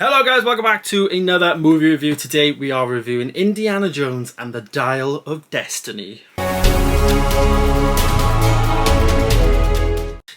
Hello guys, welcome back to another movie review. Today we are reviewing Indiana Jones and the Dial of Destiny.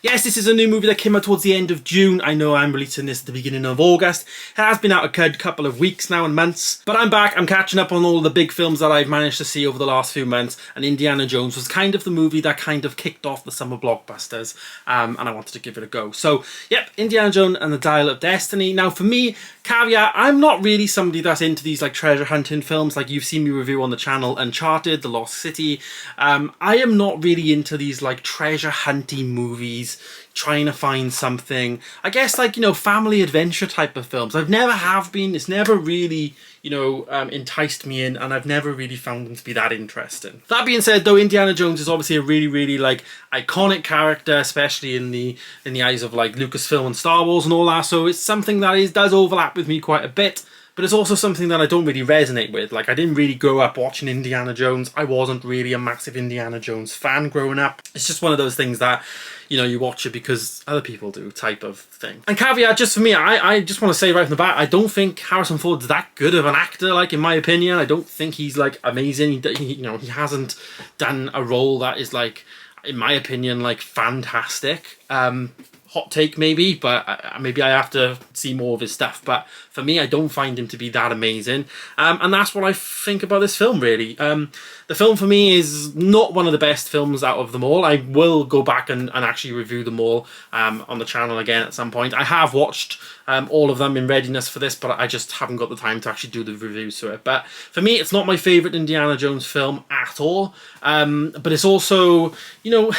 Yes, this is a new movie that came out towards the end of June. I know I'm releasing this at the beginning of August. It has been out a couple of weeks now and months. But I'm back, I'm catching up on all the big films that I've managed to see over the last few months. And Indiana Jones was kind of the movie that kind of kicked off the summer blockbusters. And I wanted to give it a go. So, yep, Indiana Jones and the Dial of Destiny. Now for me, caveat, I'm not really somebody that's into these like treasure hunting films like you've seen me review on the channel, Uncharted, The Lost City. I am not really into these like treasure hunting movies, trying to find something, I guess, like, you know, family adventure type of films. I've never have been, it's never really, you know, enticed me in, and I've never really found them to be that interesting. That being said though, Indiana Jones is obviously a really like iconic character, especially in the eyes of like Lucasfilm and Star Wars and all that, so it's something that does overlap with me quite a bit. But it's also something that I don't really resonate with. Like, I didn't really grow up watching Indiana Jones. I wasn't really a massive Indiana Jones fan growing up. It's just one of those things that, you know, you watch it because other people do type of thing. And caveat, just for me, I just want to say right from the bat, I don't think Harrison Ford's that good of an actor, like, in my opinion. I don't think he's, like, amazing. You know, he hasn't done a role that is, like, in my opinion, like, fantastic. Hot take maybe, but maybe I have to see more of his stuff. But for me, I don't find him to be that amazing. And that's what I think about this film, really. The film for me is not one of the best films out of them all. I will go back and actually review them all on the channel again at some point. I have watched all of them in readiness for this, but I just haven't got the time to actually do the reviews to it. But for me, it's not my favourite Indiana Jones film at all. But it's also, you know,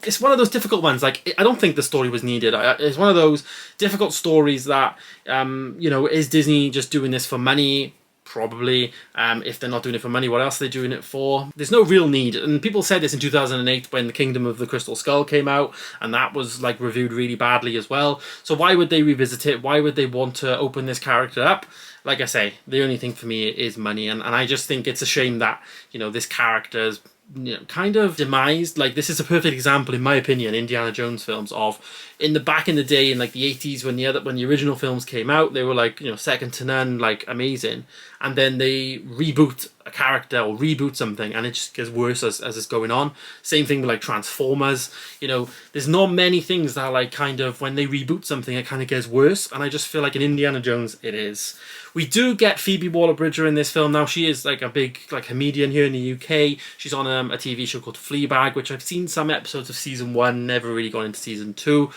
it's one of those difficult ones. Like, I don't think the story was needed. It's one of those difficult stories that, you know, is Disney just doing this for money? Probably. If they're not doing it for money, what else are they doing it for? There's no real need. And people said this in 2008 when The Kingdom of the Crystal Skull came out, and that was like reviewed really badly as well. So why would they revisit it? Why would they want to open this character up? Like I say, the only thing for me is money, and I just think it's a shame that, you know, this character's, you know, kind of demised. Like, this is a perfect example, in my opinion, Indiana Jones films, of back in the day, in like the 80s, when the original films came out, they were like, you know, second to none, like amazing, and then they reboot a character or reboot something and it just gets worse as it's going on. Same thing with like Transformers. You know, there's not many things that are like, kind of, when they reboot something it kind of gets worse, and I just feel like in Indiana Jones it is. We do get Phoebe Waller-Bridger in this film. Now, she is like a big like comedian here in the UK. She's on a TV show called Fleabag, which I've seen some episodes of season 1, never really gone into season 2.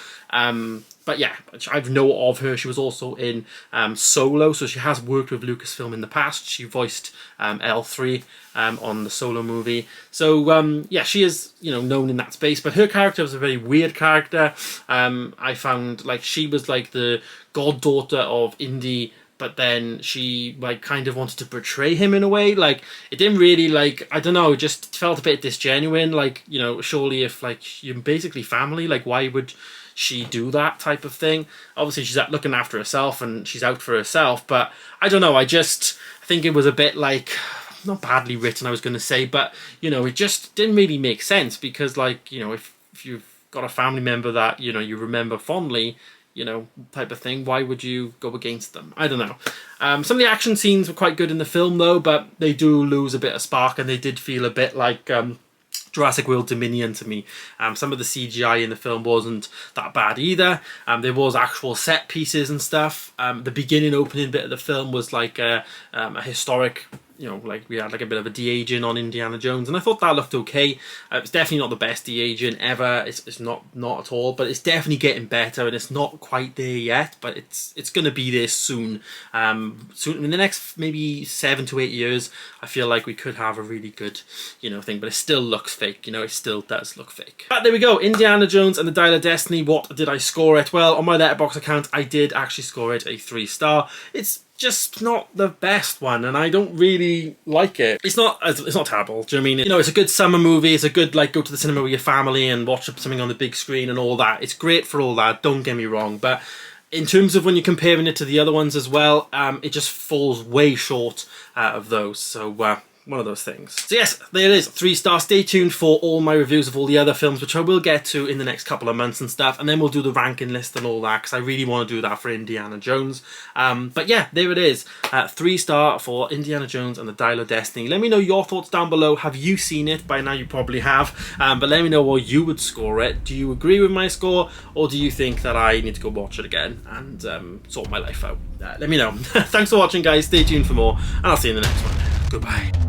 But yeah, I've know of her. She was also in Solo, so she has worked with Lucasfilm in the past. She voiced L3 on the Solo movie. So yeah, she is, you know, known in that space. But her character was a very weird character. I found like she was like the goddaughter of Indy, but then she like kind of wanted to portray him in a way. Like, it didn't really, like, I don't know, it just felt a bit disgenuine. Like, you know, surely if like you're basically family, like why would she do that type of thing? Obviously she's looking after herself and she's out for herself, but I don't know, I think it was a bit like, not badly written I was going to say, but, you know, it just didn't really make sense, because like, you know, if you've got a family member that, you know, you remember fondly, you know, type of thing, why would you go against them? I don't know. Some of the action scenes were quite good in the film though, but they do lose a bit of spark, and they did feel a bit like Jurassic World Dominion to me. Some of the CGI in the film wasn't that bad either. There was actual set pieces and stuff. The beginning opening bit of the film was like a historic, you know, like we had like a bit of a de-aging on Indiana Jones, and I thought that looked okay. It's definitely not the best de-aging ever. It's not at all, but it's definitely getting better, and it's not quite there yet, but it's going to be there soon. Soon, in the next maybe 7 to 8 years, I feel like we could have a really good, you know, thing, but it still looks fake. You know, it still does look fake. But there we go, Indiana Jones and the Dial of Destiny. What did I score it? Well, on my Letterboxd account, I did actually score it a 3-star. It's just not the best one, and I don't really like it. It's not terrible. Do you know what I mean? You know, it's a good summer movie. It's a good, like, go to the cinema with your family and watch something on the big screen and all that. It's great for all that, don't get me wrong, but in terms of when you're comparing it to the other ones as well, it just falls way short of those. So one of those things. So yes, there it is, 3 stars. Stay tuned for all my reviews of all the other films, which I will get to in the next couple of months and stuff, and then we'll do the ranking list and all that, because I really want to do that for Indiana Jones. But yeah, there it is, 3 star for Indiana Jones and the Dial of Destiny. Let me know your thoughts down below. Have you seen it? By now you probably have, but let me know what you would score it. Do you agree with my score, or do you think that I need to go watch it again and sort my life out? Let me know. Thanks for watching, guys. Stay tuned for more, and I'll see you in the next one. Goodbye.